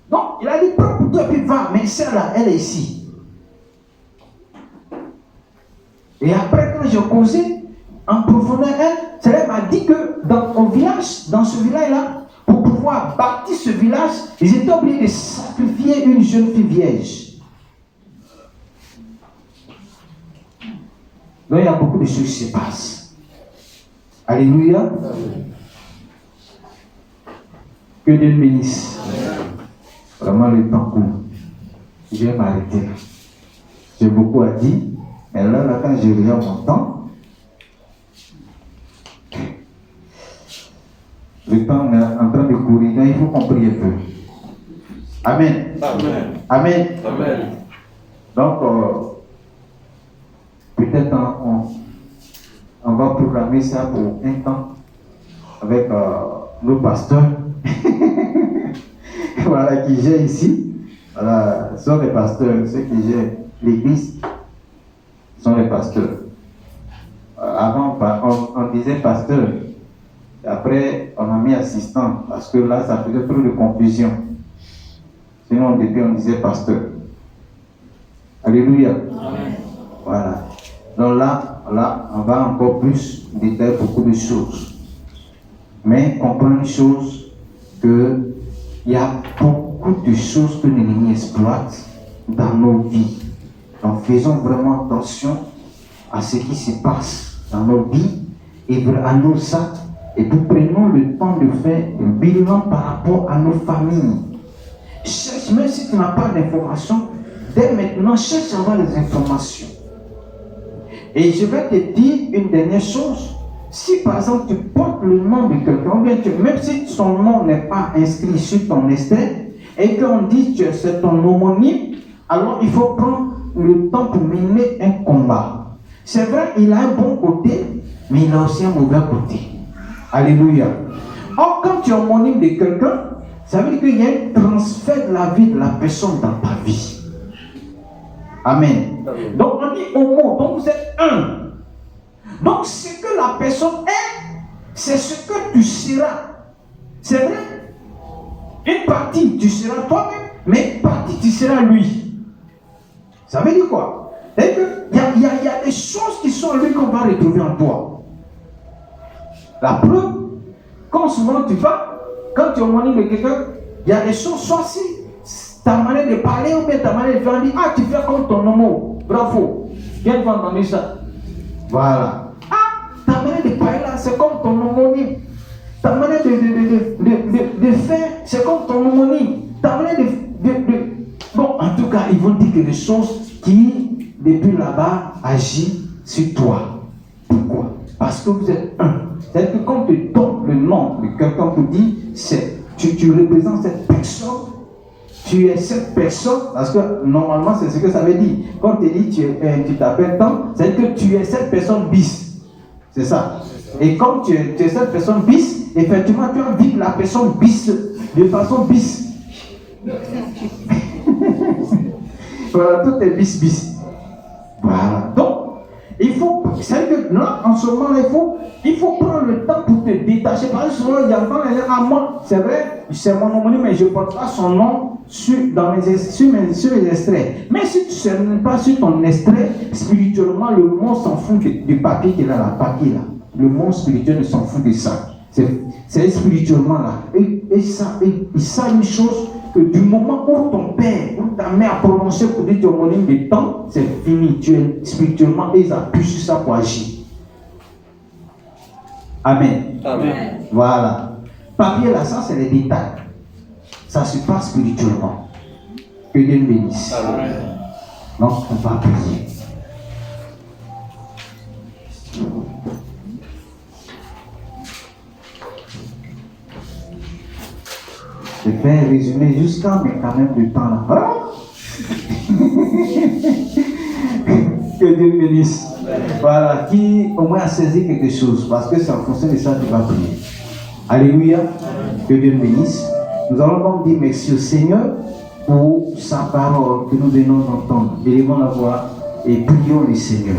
Donc, il a dit, prends pour toi, puis va, mais celle-là, elle est ici. Et après, quand j'ai causé, en profondeur, elle m'a dit que dans ce village-là, pour pouvoir bâtir ce village, ils étaient obligés de sacrifier une jeune fille vierge. Donc, il y a beaucoup de choses qui se passent. Alléluia. Amen. Que Dieu le bénisse. Vraiment, le temps court. Je vais m'arrêter. J'ai beaucoup à dire, mais là quand je regarde mon temps, le temps est en train de courir, il faut qu'on prie un peu. Amen. Amen. Amen. Amen. Donc, peut-être on va programmer ça pour un temps avec nos pasteurs. Voilà, qui gèrent ici. Voilà, ce sont les pasteurs, ceux qui gèrent l'église sont les pasteurs. Avant, on disait pasteur. Après, on a mis assistant, parce que là, ça faisait trop de confusion. Sinon, au début, on disait pasteur. Alléluia. Amen. Voilà. Donc là, on va encore plus détailler beaucoup de choses. Mais comprendre une chose, qu'il y a beaucoup de choses que l'ennemi exploite dans nos vies. Donc faisons vraiment attention à ce qui se passe dans nos vies et à nos actes. Et puis prenons le temps de faire un bilan par rapport à nos familles. Cherche, même si tu n'as pas d'informations, dès maintenant, cherche à avoir les informations. Et je vais te dire une dernière chose. Si par exemple tu portes le nom de quelqu'un, même si son nom n'est pas inscrit sur ton extrait, et qu'on dit que c'est ton homonyme, alors il faut prendre le temps pour mener un combat. C'est vrai, il a un bon côté, mais il a aussi un mauvais côté. Alléluia. Or, quand tu es homonyme de quelqu'un, ça veut dire qu'il y a un transfert de la vie de la personne dans ta vie. Amen. Amen. Donc on dit homo, donc vous êtes un. Donc ce que la personne est, c'est ce que tu seras. C'est vrai. Une partie, tu seras toi-même, mais une partie, tu seras lui. Ça veut dire quoi? Il y a des choses qui sont en lui qu'on va retrouver en toi. La preuve, quand souvent tu vas, quand tu es homonyme de quelqu'un, il y a des choses, soit si ta manière de parler ou bien ta manière de faire, on dit, ah, tu fais comme ton homo, bravo. Viens de entendre ça. Voilà. Ah, ta manière de parler là, c'est comme ton homonyme. Ta manière de faire, c'est comme ton homonyme. Ta manière de... Bon, en tout cas, ils vont dire quelque chose qui, depuis là-bas, agit sur toi. Pourquoi? Parce que vous êtes un. C'est-à-dire que quand tu donnes le nom de quelqu'un pour dire, tu représentes cette personne, tu es cette personne, parce que normalement c'est ce que ça veut dire. Quand tu dis tu t'appelles tant, c'est que tu es cette personne bis. C'est ça. Et comme tu es cette personne bis, effectivement tu as envie que la personne bis de façon bis. Voilà, tout est bis. Voilà. Donc, il faut, c'est que là, en ce moment, il faut prendre le temps pour te détacher. Parce que souvent, il y a un moi, c'est vrai, c'est mon homonyme, mais je ne porte pas son nom sur mes extraits. Mais si tu ne sais pas sur ton extrait, spirituellement, le monde s'en fout du papier qu'il a là, Le monde spirituel ne s'en fout de ça. C'est spirituellement là. Et ça, il sait une chose, que du moment où ton père ou ta mère a prononcé pour dire ton homonyme de temps, c'est fini. Tu es spirituellement et ils appuient sur ça pour agir. Amen. Amen. Voilà. Papier là, ça c'est les détails. Ça se passe spirituellement. Que Dieu nous bénisse. Amen. Donc on va prier. Je fais un résumé jusqu'à, mais quand même du temps là. Que Dieu bénisse. Voilà, qui au moins a saisi quelque chose, parce que c'est en fonction de ça que tu vas prier. Alléluia. Que Dieu bénisse. Nous allons donc dire merci au Seigneur pour sa parole que nous venons d'entendre. Élevons la voix et prions le Seigneur.